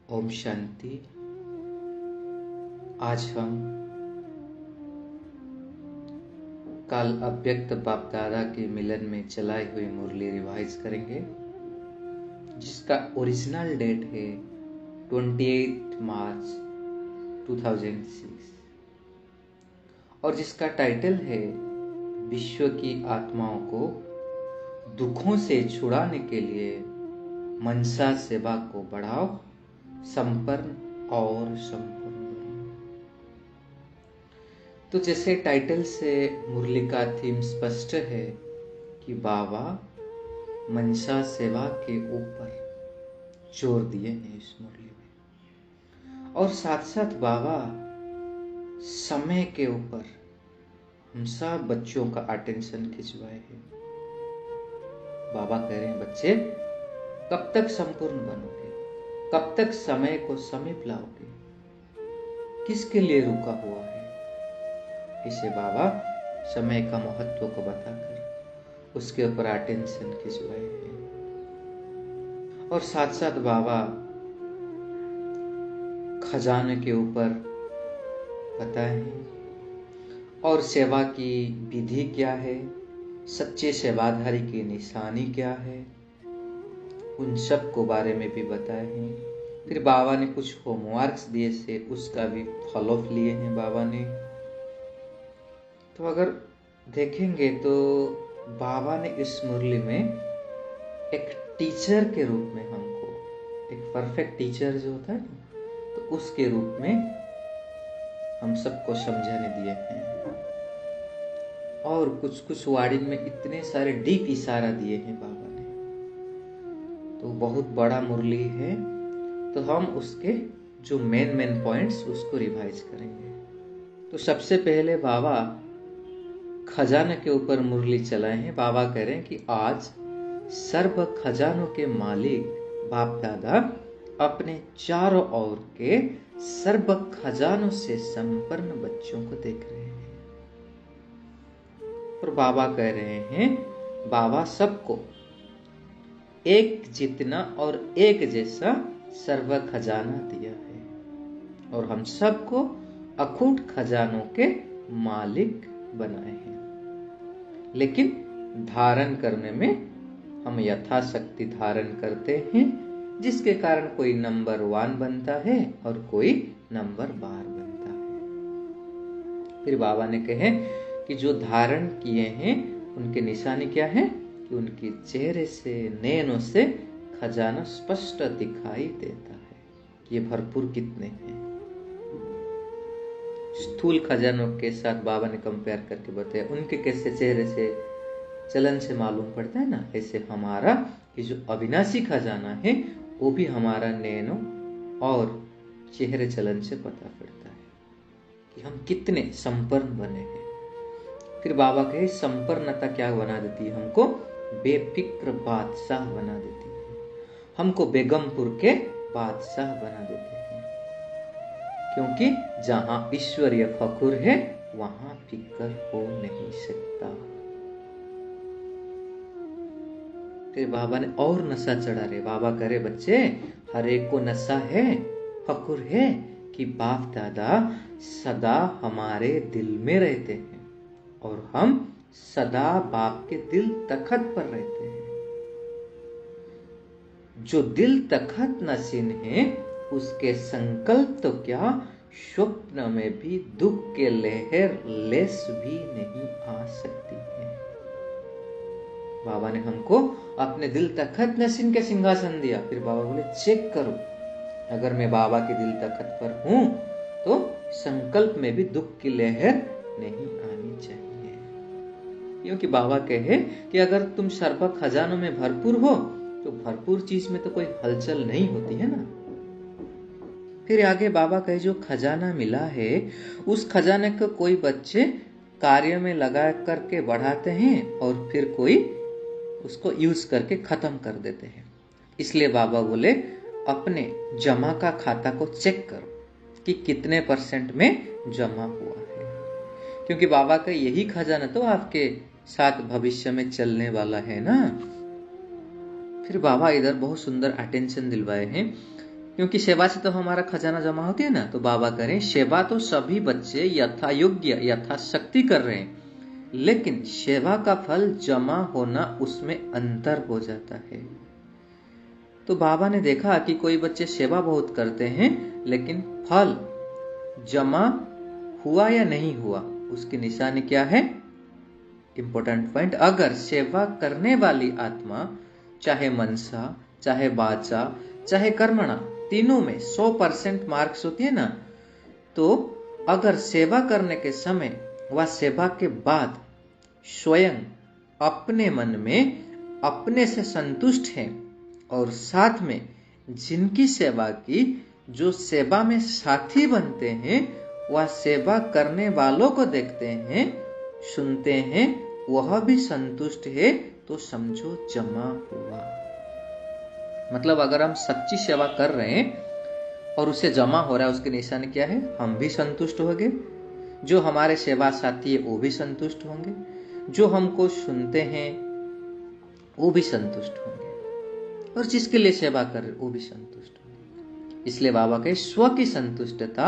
ओम शांति। आज हम कल अव्यक्त बाप दादा के मिलन में चलाई हुई मुरली रिवाइज करेंगे, जिसका ओरिजिनल डेट है 28 मार्च 2006 और जिसका टाइटल है विश्व की आत्माओं को दुखों से छुड़ाने के लिए मनसा सेवा को बढ़ाओ, संपन्न और संपन्न बनो। तो जैसे टाइटल से मुरली का थीम स्पष्ट है कि बाबा मनसा सेवा के ऊपर जोर दिए हैं इस मुरली में, और साथ साथ बाबा समय के ऊपर हम सब बच्चों का अटेंशन खिंचवाए हैं। बाबा कह रहे हैं, बच्चे कब तक संपूर्ण बनोगे, कब तक समय को समीप लाओगे, किसके लिए रुका हुआ है। इसे बाबा समय का महत्व को बताकर उसके ऊपर अटेंशन खिंचवाए हैं, और साथ साथ बाबा खजाने के ऊपर बताए हैं और सेवा की विधि क्या है, सच्चे सेवाधारी की निशानी क्या है, उन सब को बारे में भी बताए हैं। फिर बाबा ने कुछ होमवर्क्स दिए से उसका भी फॉलो अप लिए हैं बाबा ने। तो अगर देखेंगे तो बाबा ने इस मुरली में एक टीचर के रूप में हमको, एक परफेक्ट टीचर जो होता है ना, तो उसके रूप में हम सबको समझाने दिए हैं, और कुछ कुछ वर्डिंग में इतने सारे डीप इशारा दिए हैं बाबा ने। तो बहुत बड़ा मुरली है, तो हम उसके जो मेन पॉइंट्स उसको रिवाइज करेंगे। तो सबसे पहले बाबा खजाने के ऊपर मुरली चलाए हैं। बाबा कह रहे हैं कि आज सर्व खजानों के मालिक बाप दादा अपने चारों ओर के सर्व खजानों से संपन्न बच्चों को देख रहे हैं, और बाबा कह रहे हैं बाबा सबको एक जितना और एक जैसा सर्व खजाना दिया है, और हम सबको अखूट खजानों के मालिक बनाए हैं, लेकिन धारण करने में हम यथाशक्ति धारण करते हैं, जिसके कारण कोई नंबर 1 बनता है और कोई नंबर 12 बनता है। फिर बाबा ने कहे कि जो धारण किए हैं उनके निशानी क्या है कि उनके चेहरे से, नैनों से खजाना स्पष्ट दिखाई देता है कि ये भरपूर कितने हैं। स्थूल खजानों के साथ बाबा ने कंपेयर करके बताया, उनके कैसे चेहरे से, चलन से मालूम पड़ता है ना, ऐसे हमारा ये जो अविनाशी खजाना है वो भी हमारा नैनों और चेहरे चलन से पता पड़ता है कि हम कितने संपन्न बने हैं। फिर बाबा कहे संपन्नता क्या बना देती है, हमको बेफिक्र बादशाह बना देती है, हमको बेगमपुर के बादशाह बना देते हैं, क्योंकि जहां ईश्वरीय फखुर है वहां फिक्र हो नहीं सकता। फिर बाबा ने और नशा चढ़ा रहे। बाबा करे बच्चे हर एक को नशा है, फखुर है कि बाप दादा सदा हमारे दिल में रहते हैं और हम सदा बाप के दिल तखत पर रहते हैं। जो दिल तखत नशीन है उसके संकल्प तो क्या, स्वप्न में भी दुख के लहर लेस भी नहीं आ सकती है। बाबा ने हमको अपने दिल तखत नशीन के सिंहासन दिया। फिर बाबा बोले चेक करो, अगर मैं बाबा के दिल तखत पर हूं तो संकल्प में भी दुख की लहर नहीं आनी चाहिए, क्योंकि बाबा कहे कि अगर तुम सर्व खजानों में भरपूर हो तो भरपूर चीज में तो कोई हलचल नहीं होती है ना। फिर आगे बाबा कहे जो खजाना मिला है उस खजाने को कोई बच्चे कार्य में लगा करके बढ़ाते हैं और फिर कोई उसको यूज करके खत्म कर देते हैं। इसलिए बाबा बोले अपने जमा का खाता को चेक करो कि कितने % में जमा हुआ है, क्योंकि बाबा का यही खजाना तो आपके साथ भविष्य में चलने वाला है ना। फिर बाबा इधर बहुत सुंदर अटेंशन दिलवाए हैं क्योंकि सेवा से तो हमारा खजाना जमा होती है ना। तो बाबा करें, सेवा तो सभी बच्चे यथा योग्य यथाशक्ति कर रहे हैं, लेकिन सेवा का फल जमा होना उसमें अंतर हो जाता है। तो बाबा ने देखा कि कोई बच्चे सेवा बहुत करते हैं, लेकिन फल जमा हुआ या नहीं हुआ, उसकी निशानी क्या है? इंपॉर्टेंट पॉइंट, अगर सेवा करने वाली आत्मा चाहे मनसा, चाहे वाचा, चाहे कर्मणा, तीनों में 100% मार्क्स होती है ना, तो अगर सेवा करने के समय व सेवा के बाद स्वयं अपने मन में अपने से संतुष्ट हैं और साथ में जिनकी सेवा की, जो सेवा में साथी बनते हैं, वह सेवा करने वालों को देखते हैं, सुनते हैं, वह भी संतुष्ट है, तो समझो जमा हुआ। मतलब अगर हम सच्ची सेवा कर रहे हैं और उसे जमा हो रहा है, उसकी निशानी क्या है? हम भी संतुष्ट होंगे, जो हमारे सेवा साथी है वो भी संतुष्ट होंगे, जो हमको सुनते हैं वो भी संतुष्ट होंगे, और जिसके लिए सेवा कर रहे वो भी संतुष्ट होंगे। इसलिए बाबा के स्व की संतुष्टता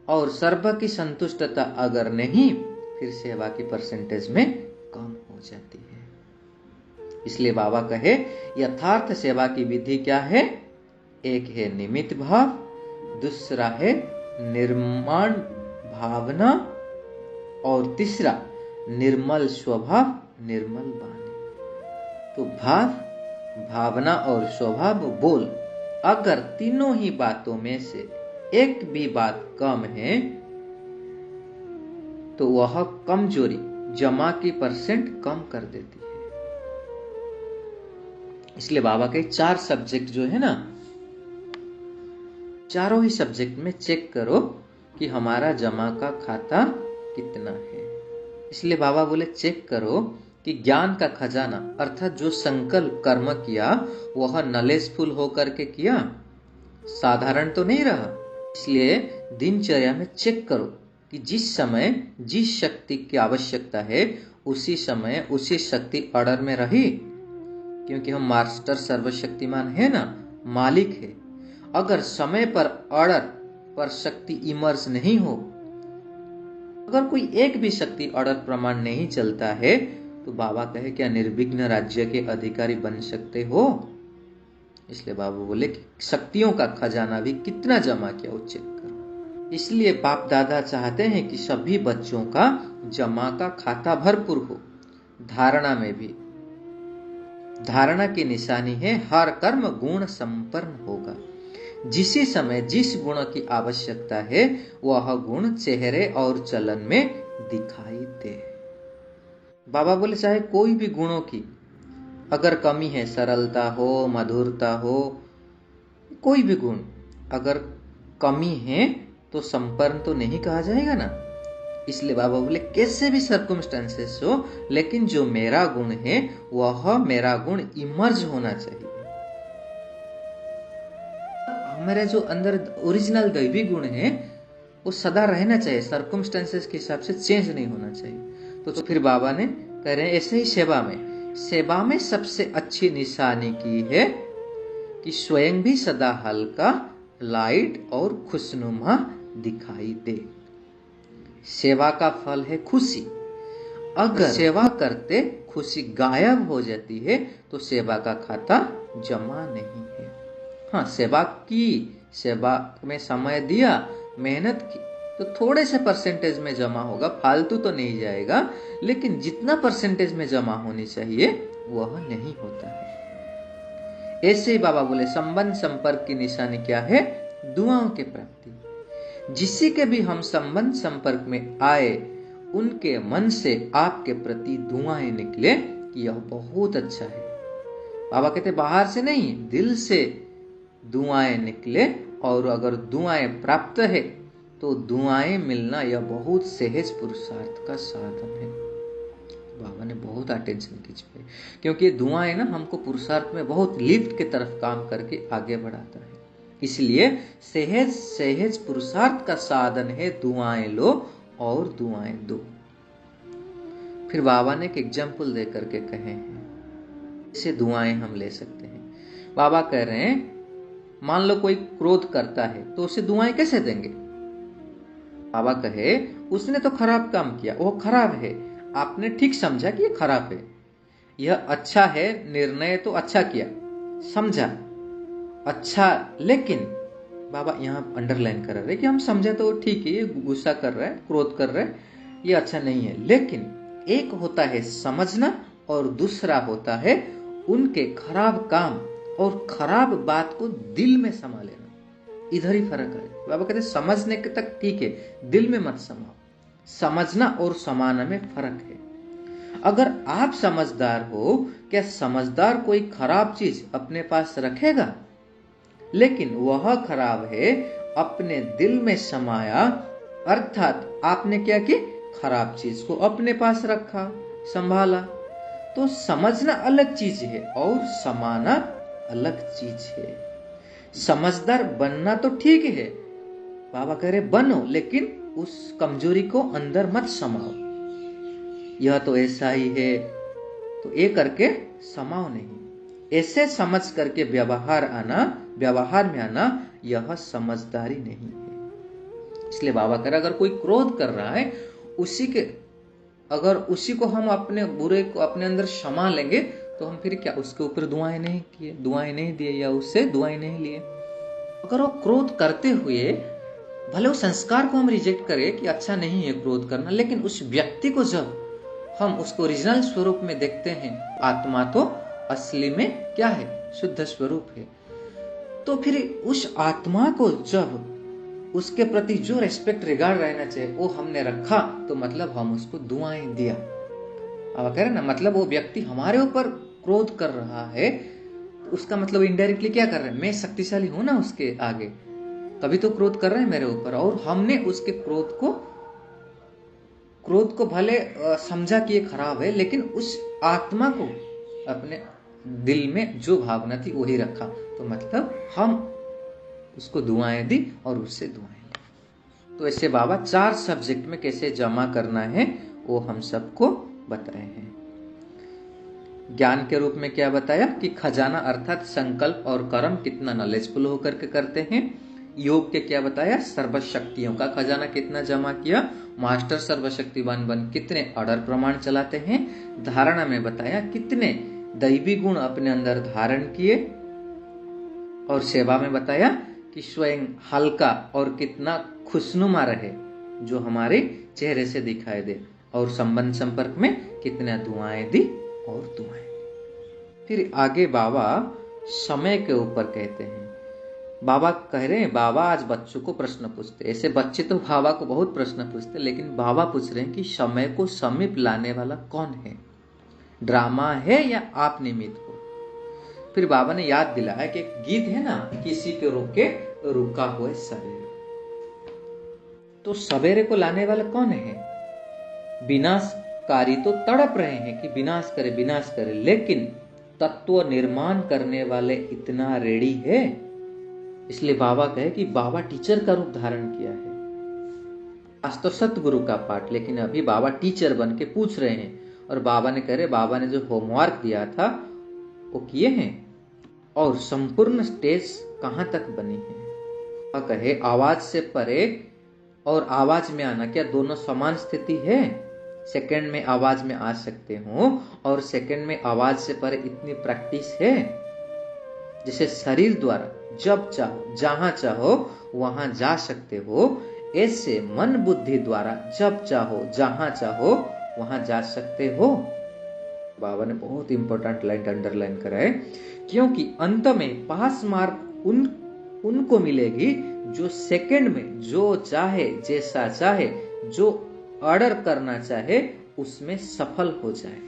और सर्व की संतुष्टता अगर नहीं, फिर सेवा की परसेंटेज में कम हो जाती है। इसलिए बाबा कहे यथार्थ सेवा की विधि क्या है? एक है निमित्त भाव, दूसरा है निर्माण भावना, और तीसरा निर्मल स्वभाव, निर्मल वाणी। तो भाव, भावना और स्वभाव, बोल, अगर तीनों ही बातों में से एक भी बात कम है, तो वह कमजोरी जमा की परसेंट कम कर देती है। इसलिए बाबा के 4 सब्जेक्ट जो है ना, चारों ही सब्जेक्ट में चेक करो कि हमारा जमा का खाता कितना है। इसलिए बाबा बोले चेक करो कि ज्ञान का खजाना अर्थात जो संकल्प कर्म किया वह नॉलेजफुल होकर के किया, साधारण तो नहीं रहा। इसलिए दिनचर्या में चेक करो कि जिस समय जिस शक्ति की आवश्यकता है उसी समय उसी शक्ति ऑर्डर में रही, क्योंकि हम मास्टर सर्वशक्तिमान है ना, मालिक है। अगर समय पर ऑर्डर पर शक्ति इमर्ज नहीं हो, अगर कोई एक भी शक्ति ऑर्डर प्रमाण नहीं चलता है, तो बाबा कहे क्या निर्विघ्न राज्य के अधिकारी बन सकते हो? इसलिए बाबा बोले कि शक्तियों का खजाना भी कितना जमा किया वो चेक करो। इसलिए बाप दादा चाहते हैं कि सभी बच्चों का जमा का खाता भरपूर हो। धारणा में भी, धारणा की निशानी है हर कर्म गुण संपन्न होगा। जिसी समय जिस गुण की आवश्यकता है वह गुण चेहरे और चलन में दिखाई दे। बाबा बोले चाहे कोई भी गुणों की अगर कमी है, सरलता हो, मधुरता हो, कोई भी गुण अगर कमी है तो संपन्न तो नहीं कहा जाएगा ना। इसलिए बाबा बोले कैसे भी सर्कमस्टेंसेस हो, लेकिन जो मेरा गुण है वह मेरा गुण इमर्ज होना चाहिए। हमारे जो अंदर ओरिजिनल दैवी गुण है वो सदा रहना चाहिए, सर्कमस्टेंसेस के हिसाब से चेंज नहीं होना चाहिए। तो फिर बाबा ने कह रहे हैं ऐसे ही सेवा में सबसे अच्छी निशानी की है कि स्वयं भी सदा हल्का, लाइट और खुशनुमा दिखाई दे। सेवा का फल है खुशी। अगर सेवा करते खुशी गायब हो जाती है तो सेवा का खाता जमा नहीं है। हाँ, सेवा की, सेवा में समय दिया, मेहनत की, तो थोड़े से परसेंटेज में जमा होगा, फालतू तो नहीं जाएगा, लेकिन जितना परसेंटेज में जमा होनी चाहिए वह नहीं होता है। ऐसे ही बाबा बोले संबंध संपर्क की निशानी क्या है? दुआओं की प्राप्ति। जिसी के भी हम संबंध संपर्क में आए उनके मन से आपके प्रति दुआएं निकले कि यह बहुत अच्छा है। बाबा कहते बाहर से नहीं, दिल से दुआएं निकले, और अगर दुआएं प्राप्त है तो दुआएं मिलना यह बहुत सहज पुरुषार्थ का साधन है। बाबा ने बहुत अटेंशन खींच पे, क्योंकि दुआएं ना हमको पुरुषार्थ में बहुत लिफ्ट की तरफ काम करके आगे बढ़ाता है। इसलिए सहज सहज पुरुषार्थ का साधन है दुआएं लो और दुआएं दो। फिर बाबा ने एक एग्जाम्पल दे करके कहे हैं इसे दुआएं हम ले सकते हैं। बाबा कह रहे हैं मान लो कोई क्रोध करता है तो उसे दुआएं कैसे देंगे? बाबा कहे उसने तो खराब काम किया, वो खराब है, आपने ठीक समझा कि ये खराब है, यह अच्छा है, निर्णय तो अच्छा किया, समझा अच्छा, लेकिन बाबा यहाँ अंडरलाइन कर रहे कि हम समझे तो ठीक है, ये गुस्सा कर रहा है, क्रोध कर रहा है, ये अच्छा नहीं है, लेकिन एक होता है समझना और दूसरा होता है उनके खराब काम और खराब बात को दिल में समा लेना। इधर ही फर्क है। बाबा कहते समझने के तक ठीक है, दिल में मत समाओ। समझना और समाना में फर्क है। अगर आप समझदार हो, क्या समझदार कोई खराब चीज अपने पास रखेगा? लेकिन वह खराब है अपने दिल में समाया, अर्थात आपने क्या कि खराब चीज को अपने पास रखा, संभाला। तो समझना अलग चीज है और समाना अलग चीज है। समझदार बनना तो ठीक है, बाबा कह रहे बनो, लेकिन उस कमजोरी को अंदर मत समाओ। यह तो ऐसा ही है तो ये करके समाओ नहीं। ऐसे समझ करके व्यवहार में आना यह समझदारी नहीं है। इसलिए बाबा कह रहे अगर कोई क्रोध कर रहा है, उसी को हम अपने बुरे को अपने अंदर क्षमा लेंगे तो हम फिर क्या उसके ऊपर दुआएं नहीं किए, दुआएं नहीं दिए या उससे दुआएं नहीं लिए। अगर वो क्रोध करते हुए भले उस संस्कार को हम रिजेक्ट करें कि अच्छा नहीं है क्रोध करना, लेकिन उस व्यक्ति को जब हम उसको ओरिजिनल स्वरूप में देखते हैं, आत्मा तो असली में क्या है? शुद्ध स्वरूप है। तो फिर उस आत्मा को जब उसके प्रति जो रेस्पेक्ट रिगार्ड रहना चाहिए वो हमने रखा, तो मतलब हम उसको दुआएं दिया। अब कह रहे ना, मतलब वो व्यक्ति हमारे ऊपर क्रोध कर रहा है, तो उसका मतलब इनडायरेक्टली क्या कर रहे हैं? मैं शक्तिशाली हूं ना उसके आगे, तभी तो क्रोध कर रहे हैं मेरे ऊपर। और हमने उसके क्रोध को भले समझा कि ये खराब है, लेकिन उस आत्मा को अपने दिल में जो भावना थी वही रखा, तो मतलब हम उसको दुआएं दी और उससे दुआएं ली। तो ऐसे बाबा 4 सब्जेक्ट में कैसे जमा करना है वो हम सबको बताए हैं। ज्ञान के रूप में क्या बताया कि खजाना अर्थात संकल्प और कर्म कितना नॉलेजफुल होकर के करते हैं। योग के क्या बताया? सर्वशक्तियों का खजाना कितना जमा किया, मास्टर सर्वशक्तिवान बन कितने ऑर्डर प्रमाण चलाते हैं। धारणा में बताया कितने दैवी गुण अपने अंदर धारण किए। और सेवा में बताया कि स्वयं हल्का और कितना खुशनुमा रहे जो हमारे चेहरे से दिखाई दे। और संबंध संपर्क में कितने दुआएं दी और दुआएं। फिर आगे बाबा समय के ऊपर कहते हैं। बाबा कह रहे हैं, बाबा आज बच्चों को प्रश्न पूछते। ऐसे बच्चे तो बाबा को बहुत प्रश्न पूछते, लेकिन बाबा पूछ रहे हैं कि समय को समीप लाने वाला कौन है? ड्रामा है या आप निमित्त हो? फिर बाबा ने याद दिलाया कि एक गीत है ना, किसी के रोके रुका हुए सवेरे। तो सवेरे को लाने वाला कौन है? विनाशकारी तो तड़प रहे हैं कि विनाश करे, लेकिन तत्व निर्माण करने वाले इतना रेडी है। इसलिए बाबा कहे कि बाबा टीचर का रूप धारण किया है। आज तो सतगुरु का पाठ, लेकिन अभी बाबा टीचर बन के पूछ रहे हैं। और बाबा ने कह रहे, बाबा ने जो होमवर्क दिया था वो किए हैं। और संपूर्ण स्टेज कहां तक बनी है? कहे आवाज से परे और आवाज में आना, क्या दोनों समान स्थिति है? सेकंड में आवाज में आ सकते हो और सेकंड में आवाज से परे इतनी प्रैक्टिस है? जैसे शरीर द्वारा जब चाहो जहां चाहो वहां जा सकते हो, ऐसे मन बुद्धि द्वारा जब चाहो जहां चाहो वहां जा सकते हो। बाबा ने बहुत इंपॉर्टेंट लाइन अंडरलाइन करा है, क्योंकि अंत में पास मार्क उनको मिलेगी जो सेकंड में जो चाहे, जैसा चाहे, जो ऑर्डर करना चाहे उसमें सफल हो जाए।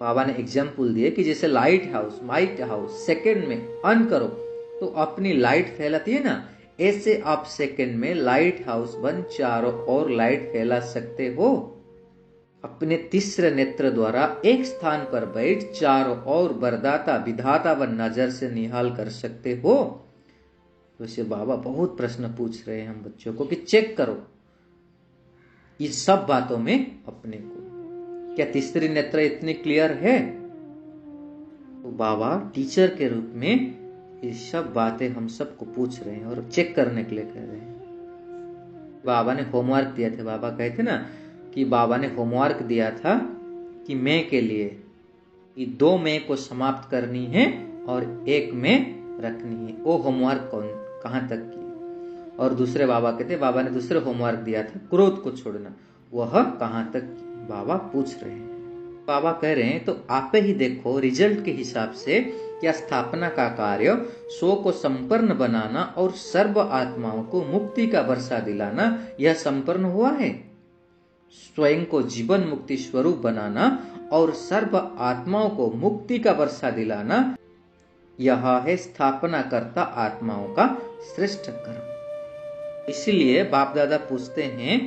बाबा ने एग्जाम्पल दिए कि जैसे लाइट हाउस सेकंड में ऑन करो तो अपनी लाइट फैलाती है ना, ऐसे आप सेकंड में लाइट हाउस बन चारों ओर लाइट फैला सकते हो। अपने तीसरे नेत्र द्वारा एक स्थान पर बैठ चारों ओर वरदाता विधाता व नजर से निहाल कर सकते हो। वैसे बाबा बहुत प्रश्न पूछ रहे हैं हम बच्चों को कि चेक करो ये सब बातों में अपने को, क्या तीसरी नेत्र इतनी क्लियर है? तो बाबा टीचर के रूप में ये सब बातें हम सबको पूछ रहे हैं और चेक करने के लिए कह रहे हैं। बाबा ने होमवर्क दिया था, बाबा कहते ना कि बाबा ने होमवर्क दिया था कि मैं के लिए कि 2 मैं को समाप्त करनी है और 1 मैं रखनी है। वो होमवर्क कहाँ तक की? और दूसरे बाबा कहते, बाबा ने दूसरे होमवर्क दिया था क्रोध को छोड़ना, वह कहाँ तक की? बाबा पूछ रहे हैं। बाबा कह रहे हैं तो आप ही देखो रिजल्ट के हिसाब से क्या स्थापना का कार्य स्व को संपन्न बनाना और सर्व आत्माओं को मुक्ति का वर्षा दिलाना, यह संपन्न हुआ है। स्वयं को जीवन मुक्ति स्वरूप बनाना और सर्व आत्माओं को मुक्ति का वर्षा दिलाना, यह है स्थापना करता आत्माओं का श्रेष्ठ कर्म। इसलिए बाप दादा पूछते हैं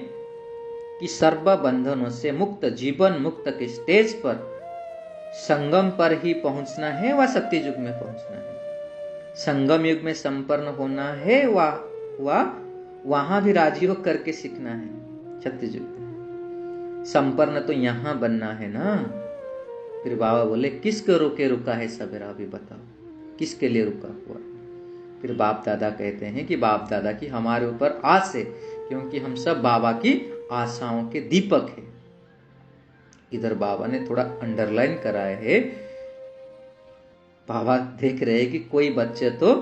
कि सर्व बंधनों से मुक्त जीवन मुक्त के स्टेज पर संगम पर ही पहुंचना है व सत्ययुग में पहुंचना है? संगम युग में संपन्न होना है व वहां भी राजयोग करके सीखना है सत्ययुग में। संपन्न तो यहां बनना है ना। फिर बाबा बोले किसको रोके रुका है सवेरा, अभी बताओ किसके लिए रुका हुआ? फिर बाप दादा कहते हैं कि बाप दादा की हमारे ऊपर आस है, क्योंकि हम सब बाबा की आशाओं के दीपक है। इधर बाबा ने थोड़ा अंडरलाइन कराया है। बाबा देख रहे हैं कि कोई बच्चे तो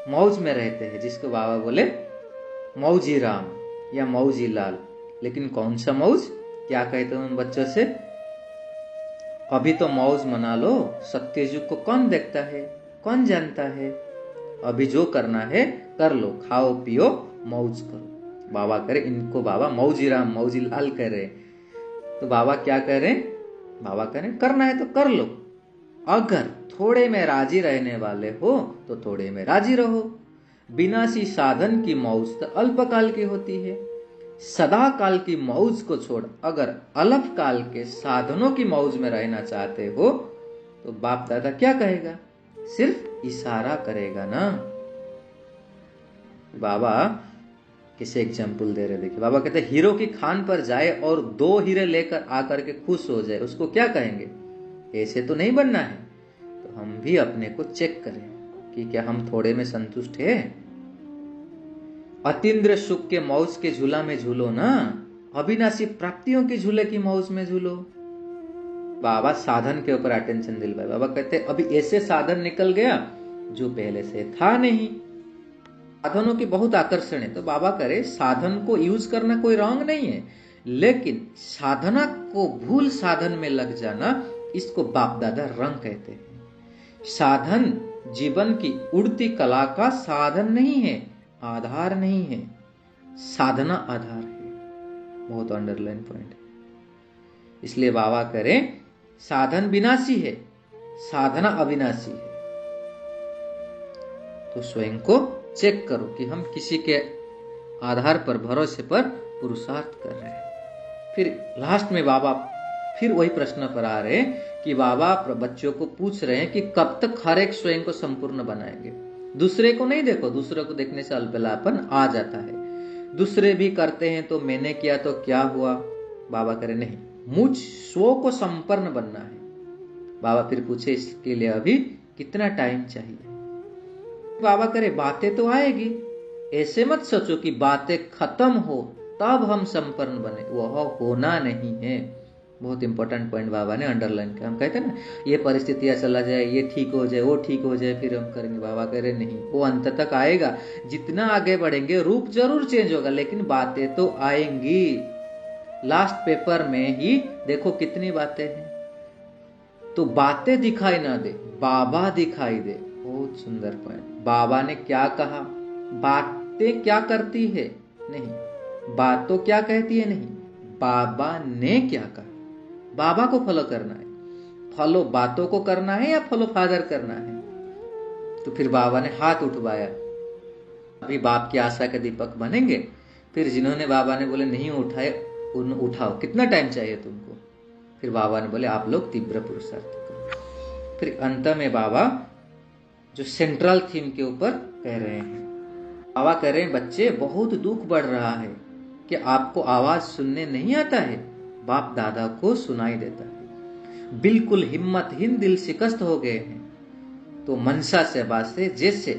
मौज में रहते हैं, जिसको बाबा बोले मौजी राम या मौजी लाल। लेकिन कौन सा मौज? क्या कहते हैं उन बच्चों से? अभी तो मौज मना लो, सत्ययुग को कौन देखता है, कौन जानता है? अभी जो करना है कर लो, खाओ पियो मौज करो। बाबा करे इनको बाबा मौजी राम मौजी लाल कह रहे। तो बाबा क्या कह रहे? बाबा कह रहे करना है तो कर लो, अगर थोड़े में राजी रहने वाले हो तो थोड़े में राजी रहो। विनाशी साधन की मौज तो अल्पकाल की होती है। सदा काल की मौज को छोड़ अगर अल्प काल के साधनों की मौज में रहना चाहते हो तो बाप दादा क्या कहेगा? सिर्फ इशारा करेगा ना। बाबा किसे एग्जाम्पल दे रहे, देखिए बाबा कहते हैं हीरो की खान पर जाए और 2 हीरे लेकर आकर के खुश हो जाए, उसको क्या कहेंगे? ऐसे तो नहीं बनना है। तो हम भी अपने को चेक करें कि क्या हम थोड़े में संतुष्ट है। अतीन्द्र सुख के मौज के झूला में झूलो ना, अविनाशी प्राप्तियों के झूले की मौज में झूलो। बाबा साधन के ऊपर अटेंशन दिलवाए। बाबा कहते अभी ऐसे साधन निकल गया जो पहले से था नहीं। साधनों की बहुत आकर्षण है, तो बाबा करे साधन को यूज करना कोई रॉन्ग नहीं है, लेकिन साधना को भूल साधन में लग जाना, इसको बाप दादा रंग कहते हैं। साधन जीवन की उड़ती कला का साधन नहीं है, आधार नहीं है। साधना आधार है। बहुत अंडरलाइन पॉइंट है। इसलिए बाबा करे साधन विनाशी है, साधना अविनाशी है। तो स्वयं को चेक करो कि हम किसी के आधार पर भरोसे पर पुरुषार्थ कर रहे हैं। फिर लास्ट में बाबा फिर वही प्रश्न पर आ रहे हैं कि बाबा बच्चों को पूछ रहे हैं कि कब तक हर एक स्वयं को संपूर्ण बनाएंगे। दूसरे को नहीं देखो, दूसरे को देखने से अल्पलापन आ जाता है। दूसरे भी करते हैं तो मैंने किया तो क्या हुआ? बाबा करे नहीं, मुझ स्व को संपन्न बनना है। बाबा फिर पूछे इसके लिए अभी कितना टाइम चाहिए? बाबा करे बातें तो आएगी, ऐसे मत सोचो कि बातें खत्म हो तब हम संपन्न बने, वह होना नहीं है। बहुत इंपॉर्टेंट पॉइंट बाबा ने अंडरलाइन किया। हम कहते हैं ना ये परिस्थितियां चला जाए, ये ठीक हो जाए, वो ठीक हो जाए, फिर हम करेंगे। बाबा कह रहे नहीं, वो अंत तक आएगा। जितना आगे बढ़ेंगे रूप जरूर चेंज होगा, लेकिन बातें तो आएंगी। लास्ट पेपर में ही देखो कितनी बातें हैं। तो बातें दिखाई ना दे, बाबा दिखाई दे। बहुत सुंदर पॉइंट। बाबा ने क्या कहा? बातें क्या करती है? नहीं। बातों क्या कहती है? नहीं। बाबा ने क्या कहा? बाबा को फॉलो करना है। फॉलो बातों को करना है या फॉलो फादर करना है? तो फिर बाबा ने हाथ उठवाया। अभी बाप की आशा के दीपक बनेंगे। फिर जिन्होंने बाबा ने बोले नहीं उठाए, उन उठाओ, कितना टाइम चाहिए तुमको? फिर बाबा ने बोले आप लोग तीव्र पुरुषार्थ करो। फिर अंत में बाबा जो सेंट्रल थीम के ऊपर कह रहे हैं, बाबा कह रहे हैं बच्चे बहुत दुख बढ़ रहा है कि आपको आवाज सुनने नहीं आता है, बाप दादा को सुनाई देता है। बिल्कुल हिम्मतहीन, दिल शिकस्त हो गए हैं। तो मनसा सेवा से जैसे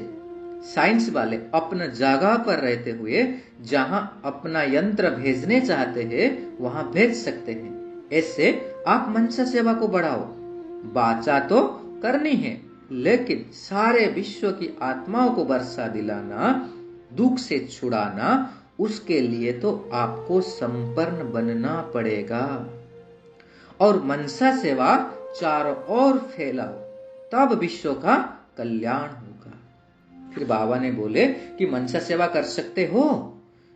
साइंस वाले अपना जगह पर रहते हुए जहां अपना यंत्र भेजने चाहते हैं वहां भेज सकते हैं, ऐसे आप मनसा सेवा को बढ़ाओ। बाचा तो करनी है, लेकिन सारे विश्व की आत्माओं को वर्षा दिलाना, दुख से छुड़ाना, उसके लिए तो आपको संपन्न बनना पड़ेगा। और मनसा सेवा चारों ओर फैलाओ, तब विश्व का कल्याण होगा। फिर बाबा ने बोले कि मनसा सेवा कर सकते हो।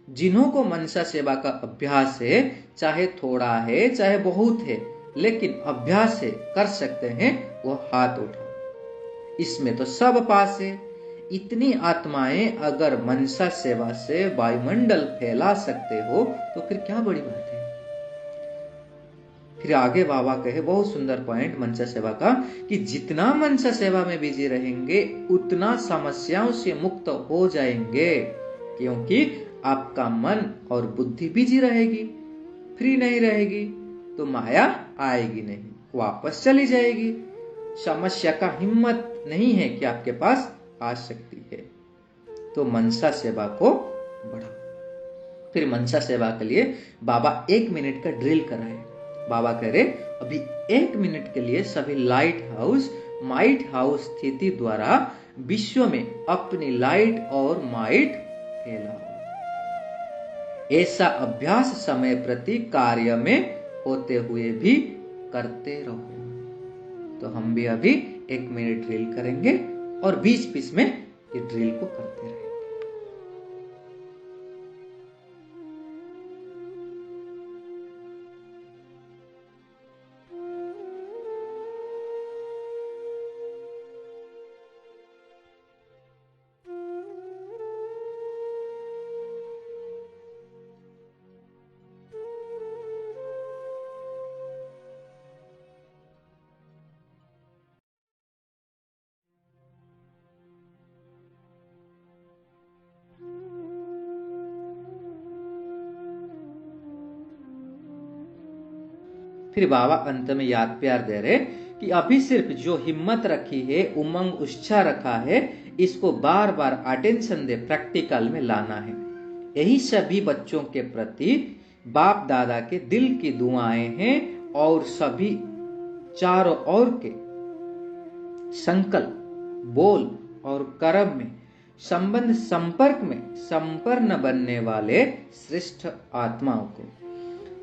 जिन्हों को मनसा सेवा का अभ्यास है, चाहे थोड़ा है चाहे बहुत है, लेकिन अभ्यास से कर सकते हैं, वो हाथ उठाओ। इसमें तो सब पास है। इतनी आत्माएं अगर मनसा सेवा से वायुमंडल फैला सकते हो तो फिर क्या बड़ी बात है। फिर आगे बाबा कहे बहुत सुंदर पॉइंट मनसा सेवा का, कि जितना मनसा सेवा में बिजी रहेंगे उतना समस्याओं से मुक्त हो जाएंगे, क्योंकि आपका मन और बुद्धि बिजी रहेगी। फ्री नहीं रहेगी तो माया आएगी नहीं, वापस चली जाएगी। समस्या का हिम्मत नहीं है कि आपके पास आ सकती है। तो मनसा सेवा को बढ़ाओ। फिर मनसा सेवा के लिए बाबा 1 मिनट का ड्रिल कराए। बाबा कह रहे अभी 1 मिनट के लिए सभी लाइट हाउस माइट हाउस स्थिति द्वारा विश्व में अपनी लाइट और माइट फैलाओ। ऐसा अभ्यास समय प्रति कार्य में होते हुए भी करते रहो। तो हम भी अभी 1 मिनट ड्रिल करेंगे और बीच बीच में ये ड्रिल को करते रहेंगे। फिर बाबा अंत में याद प्यार दे रहे कि अभी सिर्फ जो हिम्मत रखी है, उमंग उत्साह रखा है, इसको बार बार अटेंशन दे, प्रैक्टिकल में लाना है। यही सभी बच्चों के प्रति बाप दादा के दिल की दुआएं हैं। और सभी चारों ओर के संकल्प, बोल और कर्म में संबंध संपर्क में संपन्न बनने वाले श्रेष्ठ आत्माओं को,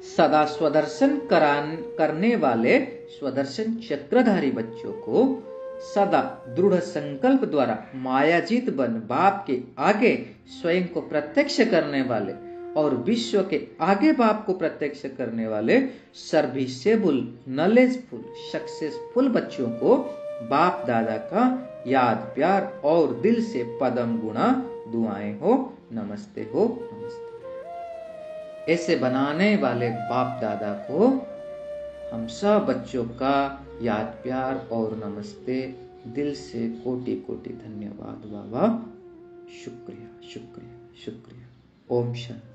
सदा स्वदर्शन करने वाले स्वदर्शन चक्रधारी बच्चों को, सदा दृढ़ संकल्प द्वारा मायाजीत बन बाप के आगे स्वयं को प्रत्यक्ष करने वाले और विश्व के आगे बाप को प्रत्यक्ष करने वाले सर्विसेबल, नॉलेजफुल, सक्सेसफुल बच्चों को बाप दादा का याद प्यार और दिल से पदम गुणा दुआएं हो, नमस्ते हो, नमस्ते। ऐसे बनाने वाले बाप दादा को हम सब बच्चों का याद प्यार और नमस्ते, दिल से कोटि कोटि धन्यवाद बाबा। शुक्रिया शुक्रिया शुक्रिया। ओम शांति।